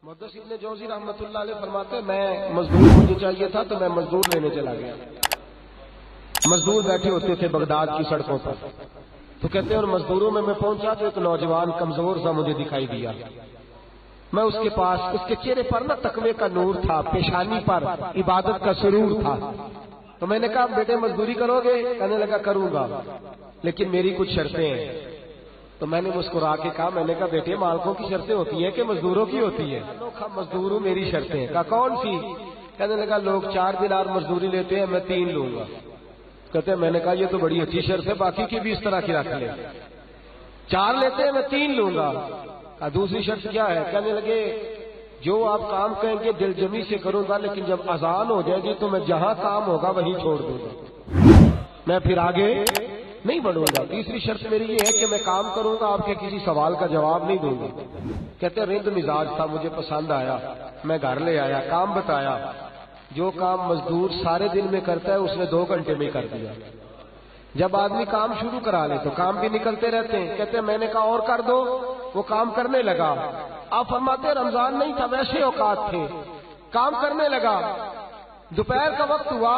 محدث ابن جوزی رحمۃ اللہ علیہ فرماتے ہیں میں مزدور مجھے چاہیے تھا تو میں مزدور لینے چلا گیا. مزدور بیٹھے ہوتے تھے بغداد کی سڑکوں پر. تو کہتے ہیں اور مزدوروں میں پہنچا تو ایک نوجوان کمزور سا مجھے دکھائی دیا. میں اس کے پاس, اس کے چہرے پر نا تقوی کا نور تھا, پیشانی پر عبادت کا سرور تھا. تو میں نے کہا بیٹے مزدوری کرو گے؟ کہنے لگا کروں گا لیکن میری کچھ شرطیں ہیں. تو میں نے مسکرا کے کہا, میں نے کہا بیٹے مالکوں کی شرطیں ہوتی ہیں کہ مزدوروں کی ہوتی ہے؟ مزدوروں میری شرطیں ہیں. کہا کون سی؟ کہنے لگا لوگ 4 دینار مزدوری لیتے ہیں, میں 3 لوں گا. کہتے ہیں میں نے کہا یہ تو بڑی اچھی شرط ہے, باقی کی بھی اس طرح کی رکھ لے. 4 لیتے ہیں, میں 3 لوں گا. کہا دوسری شرط کیا ہے؟ کہنے لگے جو آپ کام کہیں گے دل جمی سے کروں گا, لیکن جب اذان ہو جائے گی تو میں جہاں کام ہوگا وہیں چھوڑ دوں گا, میں پھر آگے نہیں بڑھوں گا. تیسری شرط میری یہ ہے کہ میں کام کروں گا, آپ کے کسی سوال کا جواب نہیں دوں گا. کہتے ہیں رند مزاج تھا, مجھے پسند آیا, میں گھر لے آیا, کام بتایا. جو کام مزدور سارے دن میں کرتا ہے اس نے 2 گھنٹے میں کر دیا. جب آدمی کام شروع کرا لے تو کام بھی نکلتے رہتے ہیں. کہتے ہیں میں نے کہا اور کر دو, وہ کام کرنے لگا. آپ فرماتے ہیں رمضان نہیں تھا ویسے اوقات تھے, کام کرنے لگا. دوپہر کا وقت ہوا,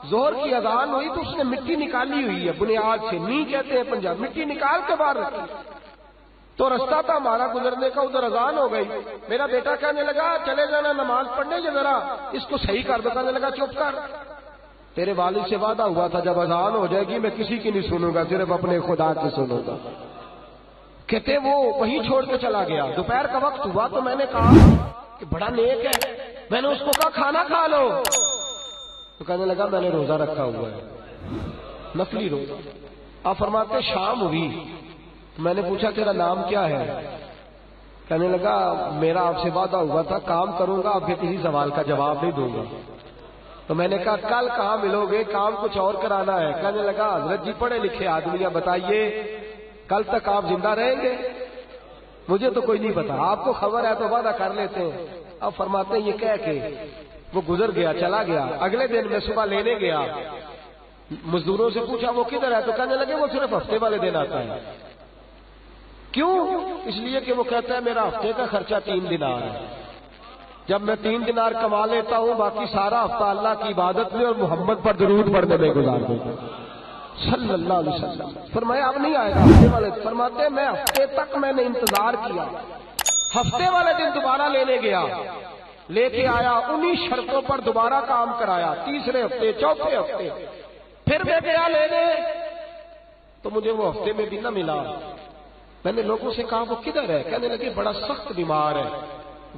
زہر کی اذان ہوئی تو اس نے مٹی نکالی ہوئی ہے بنیاد سے, نہیں کہتے ہیں پنجاب, مٹی نکال کے باہر رکھی. تو رستہ تھا ہمارا گزرنے کا, ادھر اذان ہو گئی. میرا بیٹا کہنے لگا چلے جانا نماز پڑھنے کے, ذرا اس کو صحیح کر دو. کہنے لگا چپ کر, تیرے والد سے وعدہ ہوا تھا جب اذان ہو جائے گی میں کسی کی نہیں سنوں گا, صرف اپنے خدا کی سنوں گا. کہتے وہ وہیں چھوڑ کے چلا گیا. دوپہر کا وقت ہوا تو میں نے کہا کہ بڑا نیک ہے, میں نے اس کو کہا کھانا کھا لو. تو کہنے لگا میں نے روزہ رکھا ہوا ہے, نفلی روزہ. آپ فرماتے شام ہوئی, میں نے پوچھا تیرا نام کیا ہے؟ کہنے لگا میرا آپ سے وعدہ ہوا تھا کام کروں گا, آپ کے کسی سوال کا جواب نہیں دوں گا. تو میں نے کہا کل کہاں ملو گے, کام کچھ اور کرانا ہے. کہنے لگا حضرت جی پڑھے لکھے آدمی ہیں, بتائیے کل تک آپ زندہ رہیں گے؟ مجھے تو کوئی نہیں پتا, آپ کو خبر ہے تو وعدہ کر لیتے ہیں. اب فرماتے ہیں یہ کہہ کے وہ گزر گیا, چلا گیا. اگلے دن میں صبح لینے گیا, مزدوروں سے پوچھا وہ کدھر ہے؟ تو کہنے لگے وہ صرف ہفتے والے دن آتا ہے. کیوں؟ اس لیے کہ وہ کہتا ہے میرا ہفتے کا خرچہ 3 دینار ہے, جب میں 3 دینار کما لیتا ہوں باقی سارا ہفتہ اللہ کی عبادت میں اور محمد پر درود پڑھنے میں گزار دیتا ہوں صلی اللہ علیہ وسلم. فرمایا اب نہیں آئے گا ہفتے والے. فرماتے میں ہفتے تک میں نے انتظار کیا, ہفتے والے دن دوبارہ لینے گیا, لے کے آیا, انہی شرطوں پر دوبارہ کام کرایا. تیسرے ہفتے, چوتھے ہفتے پھر میں گیا لینے, تو مجھے وہ ہفتے میں بھی نہ ملا. میں نے لوگوں سے کہا وہ کدھر ہے؟ کہنے لگے بڑا سخت بیمار ہے.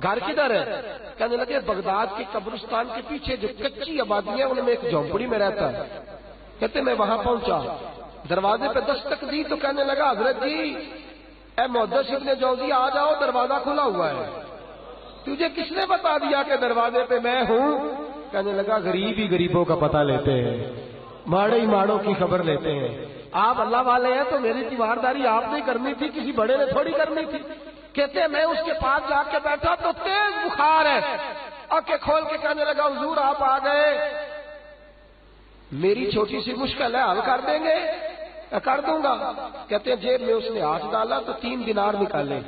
گھر کدھر ہے؟ کہنے لگے بغداد کے قبرستان کے پیچھے جو کچی آبادی ہے ان میں ایک جھونپڑی میں رہتا ہے. کہتے میں وہاں پہنچا, دروازے پہ دستک دی تو کہنے لگا حضرت جی اے محدث ابن جوزی آ جاؤ, دروازہ کھلا ہوا ہے. تجھے کس نے بتا دیا کہ دروازے پہ میں ہوں؟ کہنے لگا غریب ہی غریبوں کا پتہ لیتے ہیں, ماڑے ہی ماڑوں کی خبر لیتے ہیں. آپ اللہ والے ہیں تو میری تیمارداری آپ نے کرنی تھی, کسی بڑے نے تھوڑی کرنی تھی. کہتے میں اس کے پاس جا کے بیٹھا تو تیز بخار ہے, آنکھیں کھول کے کہنے لگا حضور آپ آ گئے, میری چھوٹی سی مشکل ہے حل کر دیں گے؟ کر دوں گا. کہتے ہیں جیب میں اس نے ہاتھ ڈالا تو 3 دینار نکالے.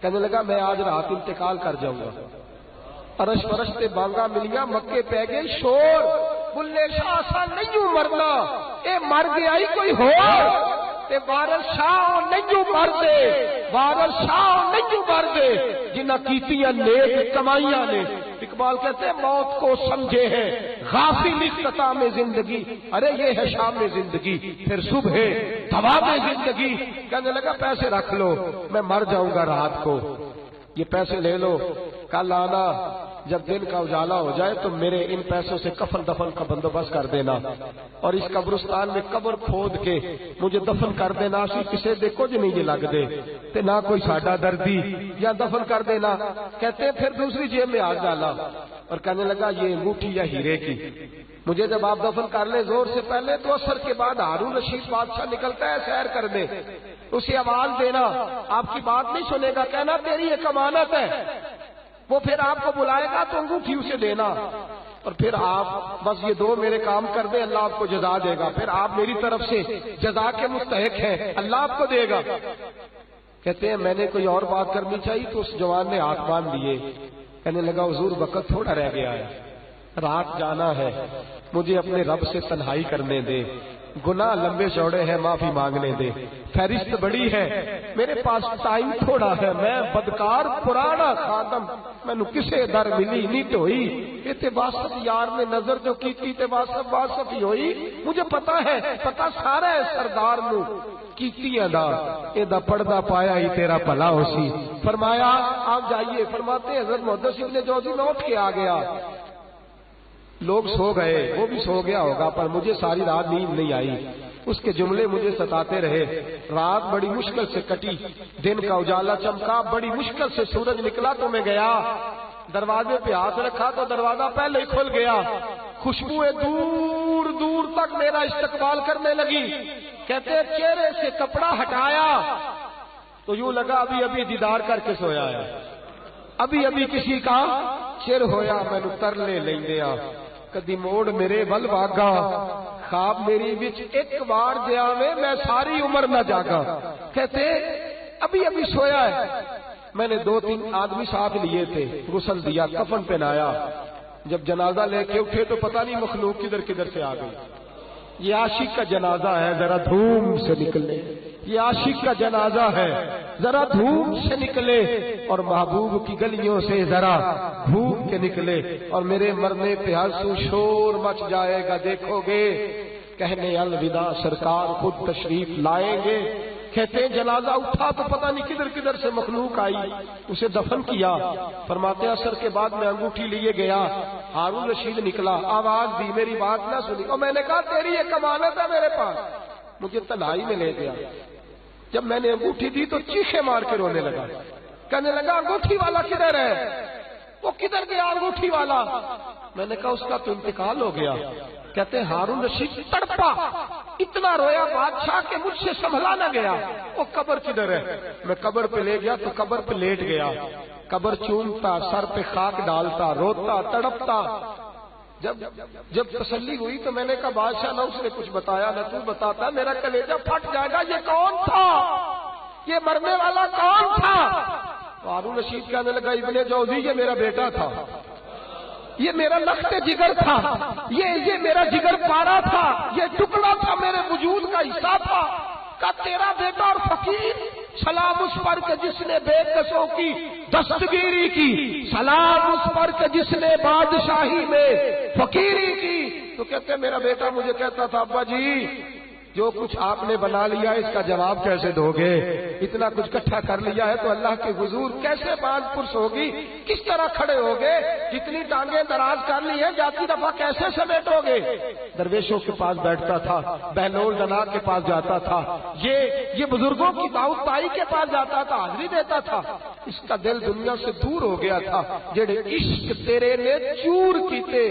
کہنے لگا میں آج رات انتقال کر جاؤں گا. ارش پرش تے بانگا ملیا, مکے پہ گئے شور, بلے شاہ سا نہیں مرنا, اے مر گیا ہی کوئی ہو, تے وارث شاہ نہیں مر دے, وارث شاہ نہیں مر دے جنہ کیتیاں نیک کمائیاں نے. اقبال کہتے ہیں موت کو سمجھے ہیں غافل اختتام زندگی, ارے یہ ہے شام زندگی پھر صبح دوام زندگی. کہنے لگا پیسے رکھ لو, میں مر جاؤں گا رات کو, یہ پیسے لے لو, کل آنا جب دن کا اجالا ہو جائے تو میرے ان پیسوں سے کفن دفن کا بندوبست کر دینا, اور اس قبرستان میں قبر کھود کے مجھے دفن کر دینا. اسی کسے دے کچھ نہیں جی لگ دے تے نہ کوئی ساڈا دردی, یا دفن کر دینا. کہتے پھر دوسری جیب میں ہاتھ ڈالا اور کہنے لگا یہ انگوٹھی یا ہیرے کی, مجھے جب آپ دفن کر لیں زور سے پہلے تو اثر کے بعد ہارون رشید بادشاہ نکلتا ہے سیر کرنے, اسے آواز دینا, آپ کی بات نہیں سنے گا, کہنا تیری ایک امانت ہے, وہ پھر آپ کو بلائے گا تو انگوٹھی اسے دینا, اور پھر آپ بس یہ 2 میرے کام کر دیں, اللہ آپ کو جزا دے گا, پھر آپ میری طرف سے جزا کے مستحق ہیں, اللہ آپ کو دے گا. کہتے ہیں میں نے کوئی اور بات کرنی چاہیے تو اس جوان نے ہاتھ باندھ لیے. کہنے لگا حضور وقت تھوڑا رہ گیا ہے، رات جانا ہے، مجھے اپنے رب سے تنہائی کرنے دے، گناہ لمبے چوڑے ہیں، معافی مانگنے دے، فہرست بڑی ہے، میرے پاس ٹائم تھوڑا ہے، میں بدکار پرانا خادم، مینوں کسے در ملی نہیں ٹوئی، تے واسف یار نے نظر جو کیتی تے واسف ہی ہوئی، مجھے پتا ہے، پتا سارا ہے سردار نو کیتیاں دا، اے دا پردہ پایا ہی تیرا بھلا ہو سی۔ فرمایا آپ جائیے، فرماتے حضرت محدث ابن جوزی میں اٹھ کے آ گیا، لوگ سو گئے، وہ بھی سو گیا ہوگا، پر مجھے ساری رات نیند نہیں آئی، اس کے جملے مجھے ستاتے رہے، رات بڑی مشکل سے کٹی، دن کا اجالا چمکا، بڑی مشکل سے سورج نکلا تو میں گیا، دروازے پہ ہاتھ رکھا تو دروازہ پہلے ہی کھل گیا، خوشبوئیں دور دور تک میرا استقبال کرنے لگی، کہتے چہرے سے کپڑا ہٹایا تو یوں لگا ابھی ابھی دیدار کر کے سویا ہے، ابھی ابھی کسی کا چر ہویا، مینوں ترلے لیندیا، کدی موڑ میرے ول واگا، خواب میری وچ ایک بار جاوے میں ساری عمر نہ جاگا، کہتے ابھی ابھی سویا ہے، میں نے 2-3 آدمی ساتھ لیے تھے، غسل دیا، کفن پہنایا، جب جنازہ لے کے اٹھے تو پتہ نہیں مخلوق کدھر کدھر سے آ گئی، یہ عاشق کا جنازہ ہے ذرا دھوم سے نکلے، یہ عاشق کا جنازہ ہے ذرا دھوم سے نکلے، اور محبوب کی گلیوں سے ذرا بھوک کے نکلے، اور میرے مرنے پہ آنسو شور مچ جائے گا، دیکھو گے کہنے الوداع سرکار خود تشریف لائیں گے، کہتے ہیں جنازہ اٹھا تو پتہ نہیں کدھر کدھر سے مخلوق آئی، اسے دفن کیا، فرماتے عصر کے بعد میں انگوٹھی لیے گیا، ہارون رشید نکلا، آواز دی، میری بات نہ سنی، اور میں نے کہا تیری ایک امانت ہے میرے پاس، مجھے تنہائی میں لے گیا، جب میں نے انگوٹھی دی تو چیخے مار کے رونے لگا، کہنے لگا انگوٹھی والا کدھر ہے، وہ کدھر گیا انگوٹھی والا، میں نے کہا اس کا تو انتقال ہو گیا، کہتے ہیں ہارون رشید تڑپا، اتنا رویا بادشاہ کہ مجھ سے سنبھلا نہ گیا، وہ قبر کدھر ہے، میں قبر پہ لے گیا تو قبر پہ لیٹ گیا، قبر چومتا، سر پہ خاک ڈالتا، روتا، تڑپتا، جب تسلی ہوئی تو میں نے کہا بادشاہ نہ اس نے کچھ بتایا نہ تو بتاتا، میرا کلیجہ پھٹ جائے گا، یہ کون تھا، یہ مرنے والا کون تھا، ہارون رشید کہنے لگا ابن جوزی یہ میرا بیٹا تھا، یہ میرا لخت جگر تھا، یہ میرا جگر پارا تھا، یہ ٹکڑا تھا میرے وجود کا حصہ تھا، کا تیرا بیٹا اور فقیر، سلام اس پر کہ جس نے بے کسوں کی دستگیری کی، سلام اس پر کہ جس نے بادشاہی میں فقیری کی، تو کہتے میرا بیٹا مجھے کہتا تھا ابا جی جو کچھ آپ نے بنا لیا اس کا جواب کیسے دو گے، اتنا کچھ اکٹھا کر لیا ہے تو اللہ کے حضور کیسے باندھ پرس ہوگی، کس طرح کھڑے ہوگے، جتنی ٹانگیں دراز کر لی ہیں جاتی دفعہ کیسے سمیٹو گے، درویشوں کے پاس بیٹھتا تھا، بہلول دنا کے پاس جاتا تھا، یہ بزرگوں کی دعوت تائی کے پاس جاتا تھا، حاضری دیتا تھا، اس کا دل دنیا سے دور ہو گیا تھا، جڑے عشق تیرے نے چور کیتے،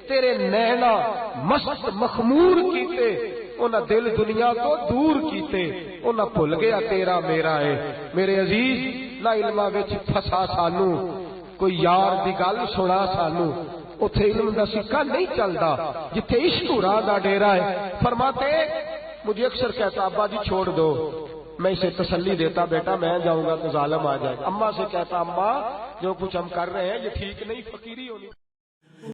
تیرے نینا مست مخمور کیتے، انہاں دل دنیا تو دور کیتے، انہاں بھول گیا تیرا میرا ہے، میرے عزیز لا علماں وچ پھسا سانو، کوئی یار دی گل سنا سانو، اتھے علم دا سکہ نہیں چلدا، جتھے عشق راہ دا ڈیرا ہے، فرماتے مجھے اکثر کہتا ابا جی چھوڑ دو، میں اسے تسلی دیتا بیٹا میں جاؤں گا تو ظالم آ جائے گا، اماں سے کہتا اماں جو کچھ ہم کر رہے ہیں یہ ٹھیک نہیں، فقیری ہونی